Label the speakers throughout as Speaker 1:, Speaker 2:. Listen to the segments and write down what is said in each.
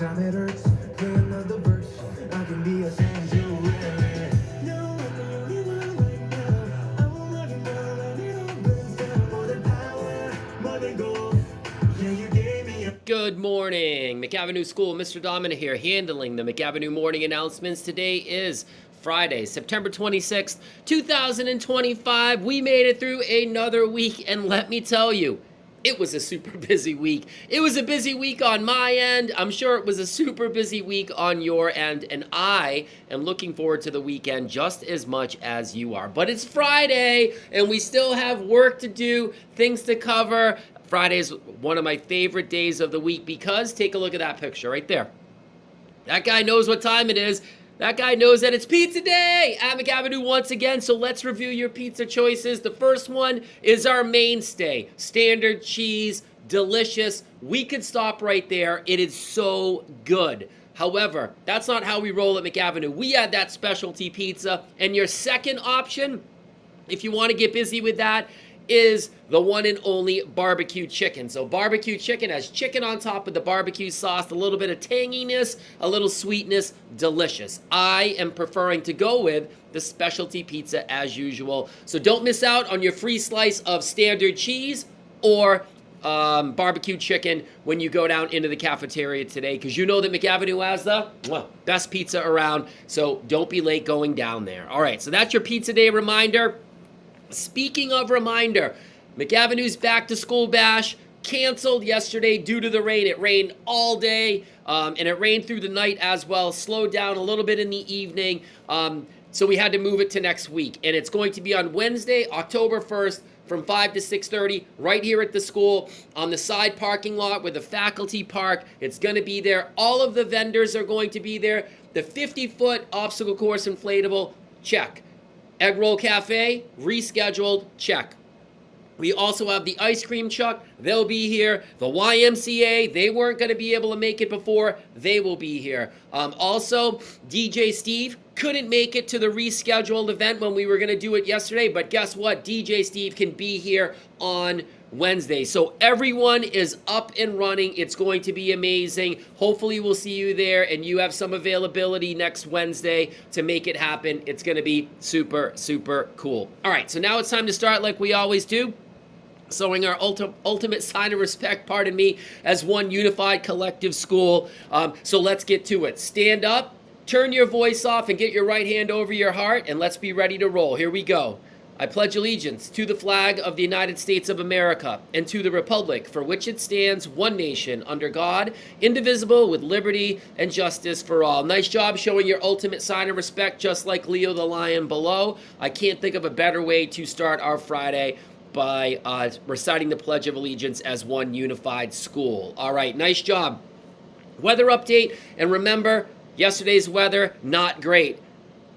Speaker 1: time it hurts, play another verse. I can be a sanctuary. No, I'm the only one right now. I will love you now, and it all burns down. More than power, more than gold. Yeah, you gave me a
Speaker 2: Good morning, McAvinue School. Mr. Domina here, handling the McAvinue morning announcements. Today is Friday, September 26th, 2025. We made it through another week, and let me tell you, it was a super busy week. It was a busy week on my end. I'm sure it was a super busy week on your end, and I am looking forward to the weekend just as much as you are. But it's Friday, and we still have work to do, things to cover. Friday is one of my favorite days of the week because take a look at that picture right there. That guy knows what time it is. That guy knows that it's pizza day at McAvinue once again. So let's review your pizza choices. The first one is our mainstay. Standard cheese, delicious. We could stop right there. It is so good. However, that's not how we roll at McAvinue. We add that specialty pizza. And your second option, if you want to get busy with that, is the one and only barbecue chicken. So barbecue chicken has chicken on top of the barbecue sauce, a little bit of tanginess, a little sweetness, delicious. I am preferring to go with the specialty pizza as usual. So don't miss out on your free slice of standard cheese or barbecue chicken when you go down into the cafeteria today, because you know that McAvinue has the best pizza around. So don't be late going down there. All right, so that's your pizza day reminder. Speaking of reminder, McAvinue's back to school bash canceled yesterday due to the rain. It rained all day, and it rained through the night as well. Slowed down a little bit in the evening, so we had to move it to next week. And it's going to be on Wednesday, October 1st, from 5 to 6:30, right here at the school on the side parking lot where the faculty park. It's going to be there. All of the vendors are going to be there. The 50-foot obstacle course inflatable, check. Egg Roll Cafe, rescheduled, check. We also have the ice cream truck. They'll be here. The YMCA, they weren't going to be able to make it before. They will be here. Also, DJ Steve couldn't make it to the rescheduled event when we were going to do it yesterday. But guess what? DJ Steve can be here on Wednesday. So everyone is up and running. It's going to be amazing. Hopefully we'll see you there and you have some availability next Wednesday to make it happen. It's going to be super, super cool. All right, so now it's time to start like we always do. Showing our ultimate sign of respect, pardon me, as one unified collective school. So let's get to it. Stand up, turn your voice off, and get your right hand over your heart, and let's be ready to roll. Here we go. I pledge allegiance to the flag of the United States of America and to the republic for which it stands, one nation, under God, indivisible, with liberty and justice for all. Nice job showing your ultimate sign of respect, just like Leo the Lion below. I can't think of a better way to start our Friday by reciting the Pledge of Allegiance as one unified school. All right, nice job. Weather update, and remember, yesterday's weather, not great.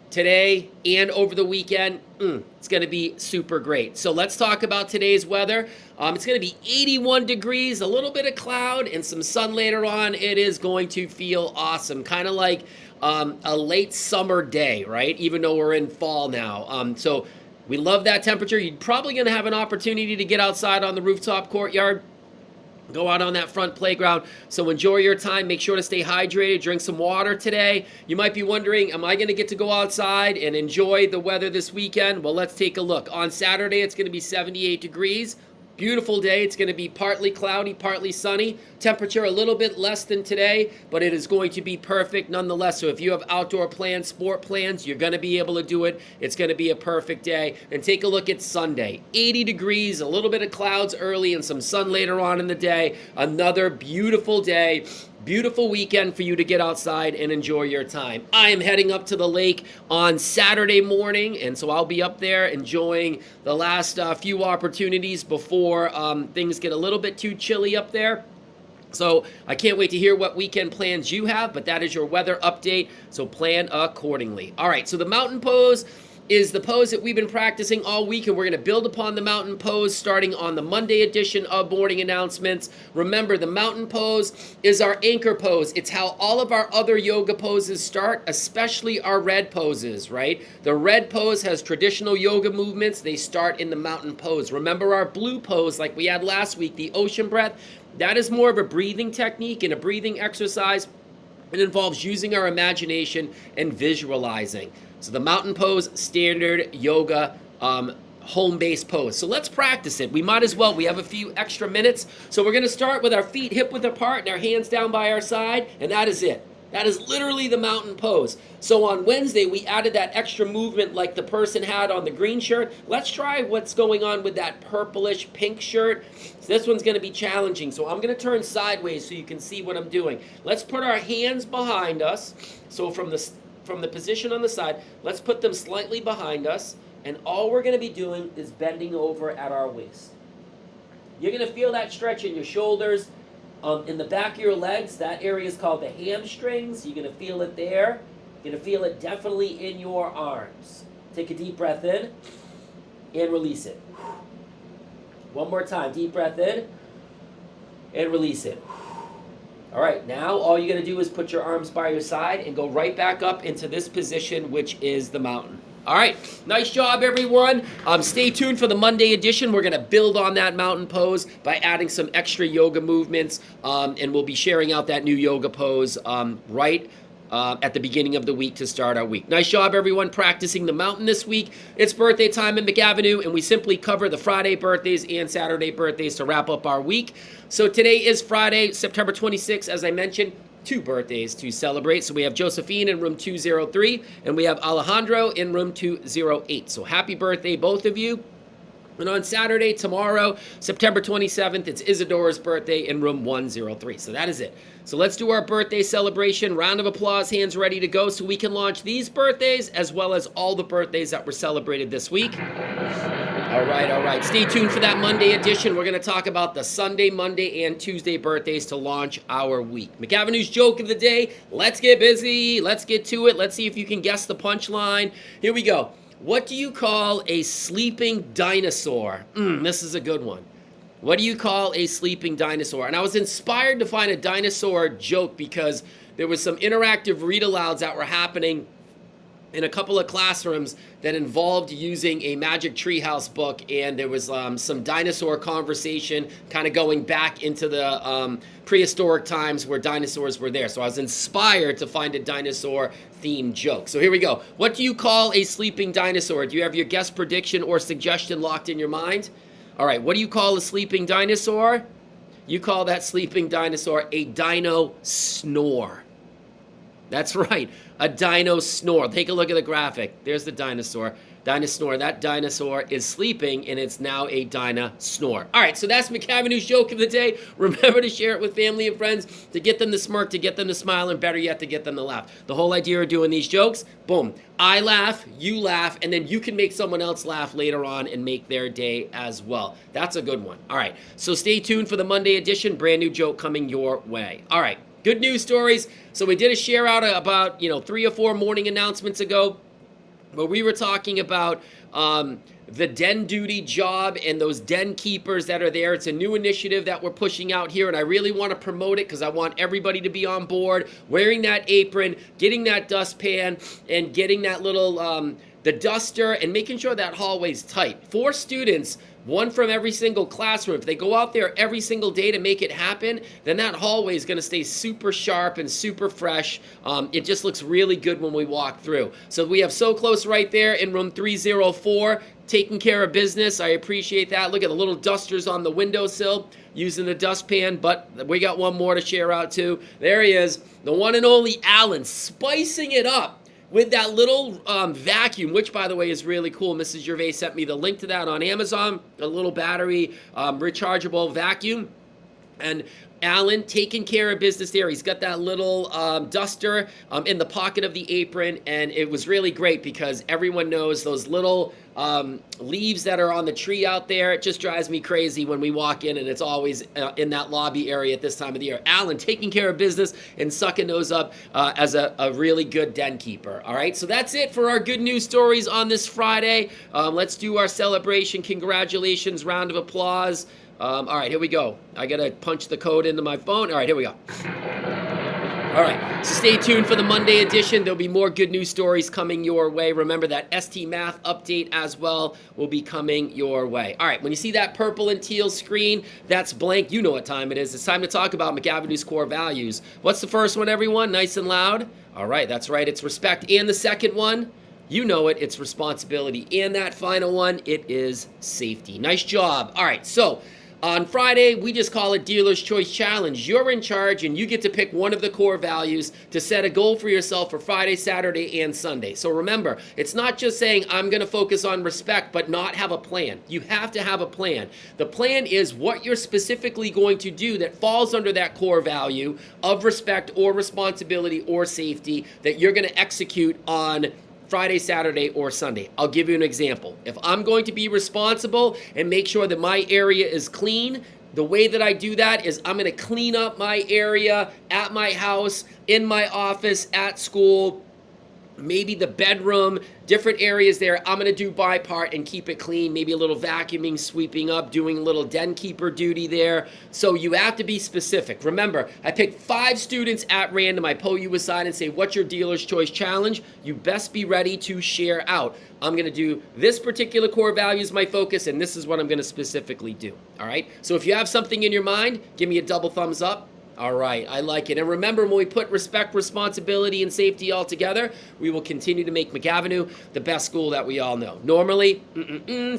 Speaker 2: Today and over the weekend, it's going to be super great. So let's talk about today's weather. It's going to be 81 degrees, a little bit of cloud, and some sun later on. It is going to feel awesome, kind of like a late summer day, right? Even though we're in fall now. So we love that temperature. You're probably going to have an opportunity to get outside on the rooftop courtyard. Go out on that front playground. So enjoy your time. Make sure to stay hydrated. Drink some water today. You might be wondering, am I going to get to go outside and enjoy the weather this weekend? Well, let's take a look. On Saturday, it's going to be 78 degrees. Beautiful day. It's going to be partly cloudy, partly sunny. Temperature a little bit less than today, but it is going to be perfect nonetheless. So if you have outdoor plans, sport plans, you're going to be able to do it. It's going to be a perfect day. And take a look at Sunday. 80 degrees, a little bit of clouds early and some sun later on in the day. Another beautiful day. Beautiful weekend for you to get outside and enjoy your time. I am heading up to the lake on Saturday morning, and so I'll be up there enjoying the last few opportunities before things get a little bit too chilly up there. So I can't wait to hear what weekend plans you have, but that is your weather update, so plan accordingly. All right, so the mountain pose is the pose that we've been practicing all week, and we're going to build upon the mountain pose starting on the Monday edition of Morning Announcements. Remember, the mountain pose is our anchor pose. It's how all of our other yoga poses start, especially our red poses, right? The red pose has traditional yoga movements. They start in the mountain pose. Remember our blue pose like we had last week, the ocean breath? That is more of a breathing technique and a breathing exercise. It involves using our imagination and visualizing. So the mountain pose, standard yoga, home-based pose. So let's practice it. We might as well. We have a few extra minutes. So we're going to start with our feet hip-width apart and our hands down by our side, and that is it. That is literally the mountain pose. So on Wednesday, we added that extra movement like the person had on the green shirt. Let's try what's going on with that purplish pink shirt. So this one's going to be challenging. So I'm going to turn sideways so you can see what I'm doing. Let's put our hands behind us. So from the position on the side, let's put them slightly behind us. And all we're going to be doing is bending over at our waist. You're going to feel that stretch in your shoulders. In the back of your legs, that area is called the hamstrings. You're going to feel it there. You're going to feel it definitely in your arms. Take a deep breath in and release it. One more time. Deep breath in and release it. All right, now all you're going to do is put your arms by your side and go right back up into this position, which is the mountain. All right, nice job, everyone. Stay tuned for the Monday edition. We're going to build on that mountain pose by adding some extra yoga movements, and we'll be sharing out that new yoga pose right at the beginning of the week to start our week. Nice job, everyone, practicing the mountain this week. It's birthday time in McAvinue, and we simply cover the Friday birthdays and Saturday birthdays to wrap up our week. So today is Friday, September 26th, as I mentioned. 2 birthdays to celebrate. So we have Josephine in room 203, and we have Alejandro in room 208. So happy birthday, both of you. And on Saturday, tomorrow, September 27th, it's Isadora's birthday in room 103. So that is it. So let's do our birthday celebration. Round of applause, hands ready to go so we can launch these birthdays as well as all the birthdays that were celebrated this week. All right. Stay tuned for that Monday edition. We're going to talk about the Sunday, Monday, and Tuesday birthdays to launch our week. McAvinnue's joke of the day. Let's get busy. Let's get to it. Let's see if you can guess the punchline. Here we go. What do you call a sleeping dinosaur? This is a good one. What do you call a sleeping dinosaur? And I was inspired to find a dinosaur joke because there was some interactive read-alouds that were happening in a couple of classrooms that involved using a Magic Treehouse book, and there was some dinosaur conversation kind of going back into the prehistoric times where dinosaurs were there. So I was inspired to find a dinosaur-themed joke. So here we go. What do you call a sleeping dinosaur? Do you have your guess, prediction, or suggestion locked in your mind? All right, what do you call a sleeping dinosaur? You call that sleeping dinosaur a dino snore. That's right, a dino snore. Take a look at the graphic. There's the dinosaur. Dinosaur. That dinosaur is sleeping, and it's now a dino snore. All right, so that's McAvinnue's joke of the day. Remember to share it with family and friends to get them to smirk, to get them to smile, and better yet, to get them to laugh. The whole idea of doing these jokes, boom, I laugh, you laugh, and then you can make someone else laugh later on and make their day as well. That's a good one. All right, so stay tuned for the Monday edition. Brand new joke coming your way. All right. Good news stories. So we did a share out about 3 or 4 morning announcements ago where we were talking about the den duty job and those den keepers that are there. It's a new initiative that we're pushing out here, and I really want to promote it because I want everybody to be on board, wearing that apron, getting that dustpan, and getting that little the duster, and making sure that hallway's tight. 4 students, 1 from every single classroom. If they go out there every single day to make it happen, then that hallway is going to stay super sharp and super fresh. It just looks really good when we walk through. So we have So Close right there in room 304, taking care of business. I appreciate that. Look at the little dusters on the windowsill using the dustpan, but we got one more to share out too. There he is, the one and only Alan, spicing it up with that little vacuum, which, by the way, is really cool. Mrs. Gervais sent me the link to that on Amazon, a little battery rechargeable vacuum. And Alan taking care of business there. He's got that little duster in the pocket of the apron, and it was really great because everyone knows those little leaves that are on the tree out there. It just drives me crazy when we walk in, and it's always in that lobby area at this time of the year. Alan taking care of business and sucking those up as a really good den keeper. All right, so that's it for our good news stories on this Friday. Let's do our celebration. Congratulations, round of applause. All right, here we go. I got to punch the code into my phone. All right, here we go. All All right, so stay tuned for the Monday edition. There'll be more good news stories coming your way. Remember that ST Math update as well will be coming your way. All right, when you see that purple and teal screen, that's blank. You know what time it is. It's time to talk about McAvinnue's core values. What's the first one, everyone? Nice and loud. All right, that's right. It's respect. And the second one? You know it. It's responsibility. And that final one, it is safety. Nice job. All right, so on Friday, we just call it Dealer's Choice Challenge. You're in charge, and you get to pick one of the core values to set a goal for yourself for Friday, Saturday, and Sunday. So remember, it's not just saying, I'm going to focus on respect, but not have a plan. You have to have a plan. The plan is what you're specifically going to do that falls under that core value of respect or responsibility or safety that you're going to execute on Friday, Saturday, or Sunday. I'll give you an example. If I'm going to be responsible and make sure that my area is clean, the way that I do that is I'm going to clean up my area at my house, in my office, at school, maybe the bedroom, different areas there. I'm going to do my part and keep it clean, maybe a little vacuuming, sweeping up, doing a little den keeper duty there. So you have to be specific. Remember, I picked 5 students at random. I pull you aside and say, what's your Dealer's Choice Challenge? You best be ready to share out. I'm going to do this particular core value as my focus, and this is what I'm going to specifically do. All right? So if you have something in your mind, give me a double thumbs up. All right, I like it. And remember, when we put respect, responsibility, and safety all together, we will continue to make McAvinue the best school that we all know. Normally,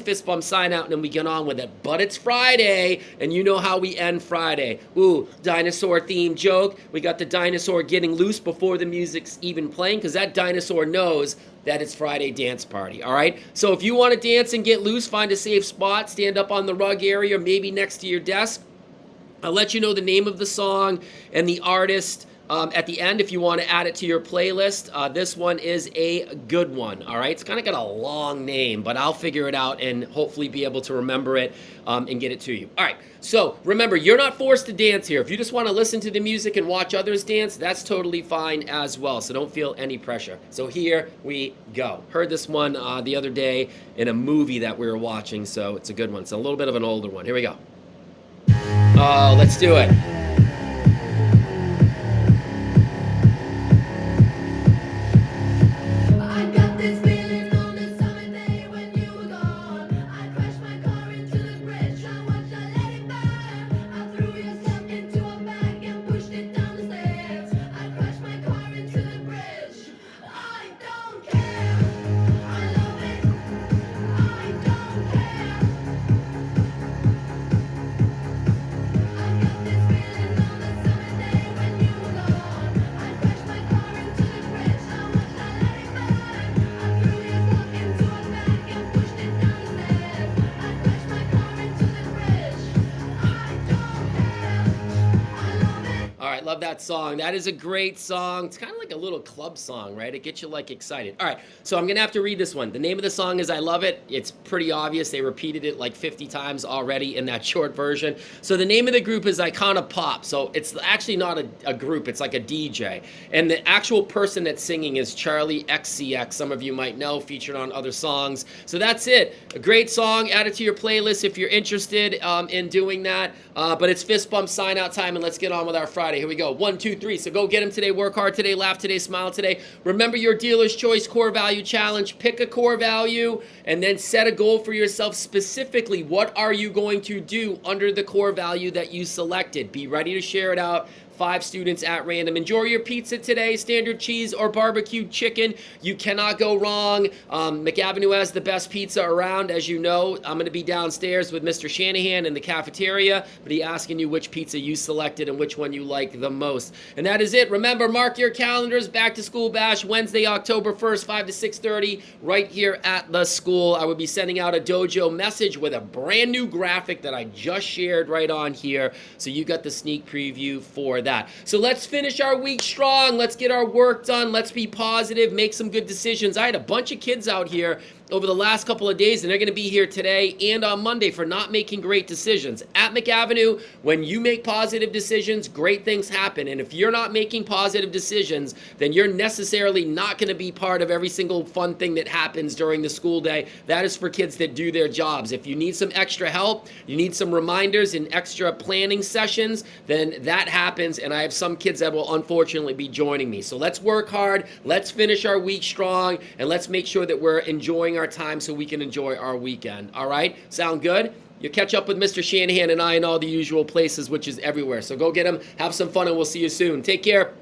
Speaker 2: fist bump sign out, and then we get on with it. But it's Friday, and you know how we end Friday. Ooh, dinosaur themed joke. We got the dinosaur getting loose before the music's even playing, because that dinosaur knows that it's Friday dance party, all right? So if you want to dance and get loose, find a safe spot, stand up on the rug area, maybe next to your desk. I'll let you know the name of the song and the artist at the end if you want to add it to your playlist. This one is a good one, all right? It's kind of got a long name, but I'll figure it out and hopefully be able to remember it and get it to you. All right, so remember, you're not forced to dance here. If you just want to listen to the music and watch others dance, that's totally fine as well, so don't feel any pressure. So here we go. Heard this one the other day in a movie that we were watching, so it's a good one. It's a little bit of an older one. Here we go. Oh, let's do it.
Speaker 1: I got this feeling on the summer day when you were gone. I crashed my car into the bridge. I watched I let it burn. I threw your stuff into a bag and pushed it down the stairs. I crashed my car into the bridge. I don't care. I love it. I don't care. I got this feeling on the summer day when you were gone. I crashed my car into the bridge. I watched I let it burn. I threw your stuff into a bag and pushed it down the stairs. I crashed my car into the bridge. I don't care. I love it.
Speaker 2: All right, love that song. That is a great song. It's kind of like a little club song, right? It gets you like excited. All right, so I'm gonna have to read this one. The name of the song is I Love It. It's pretty obvious. They repeated it like 50 times already in that short version. So the name of the group is Icona Pop. So it's actually not a group, it's like a DJ. And the actual person that's singing is Charlie XCX. Some of you might know, featured on other songs. So that's it. A great song. Add it to your playlist if you're interested in doing that. But it's fist bump sign out time, and let's get on with our Friday. Here we go. 1, 2, 3. So go get them today. Work hard today. Laugh today. Smile today. Remember your Dealer's Choice Core Value Challenge. Pick a core value and then set a goal for yourself specifically. What are you going to do under the core value that you selected? Be ready to share it out. 5 students at random. Enjoy your pizza today, standard cheese or barbecue chicken. You cannot go wrong. McAvinue has the best pizza around, as you know. I'm going to be downstairs with Mr. Shanahan in the cafeteria, but he's asking you which pizza you selected and which one you like the most. And that is it. Remember, mark your calendars. Back to School Bash, Wednesday, October 1st, 5 to 6:30, right here at the school. I will be sending out a dojo message with a brand new graphic that I just shared right on here, so you got the sneak preview for that. So let's finish our week strong. Let's get our work done. Let's be positive, make some good decisions. I had a bunch of kids out here over the last couple of days, and they're going to be here today and on Monday for not making great decisions. At McAvinue, when you make positive decisions, great things happen. And if you're not making positive decisions, then you're necessarily not going to be part of every single fun thing that happens during the school day. That is for kids that do their jobs. If you need some extra help, you need some reminders and extra planning sessions, then that happens. And I have some kids that will unfortunately be joining me. So let's work hard. Let's finish our week strong, and let's make sure that we're enjoying our time so we can enjoy our weekend. All right? Sound good? You catch up with Mr. Shanahan and I in all the usual places, which is everywhere. So go get him, have some fun, and we'll see you soon. Take care.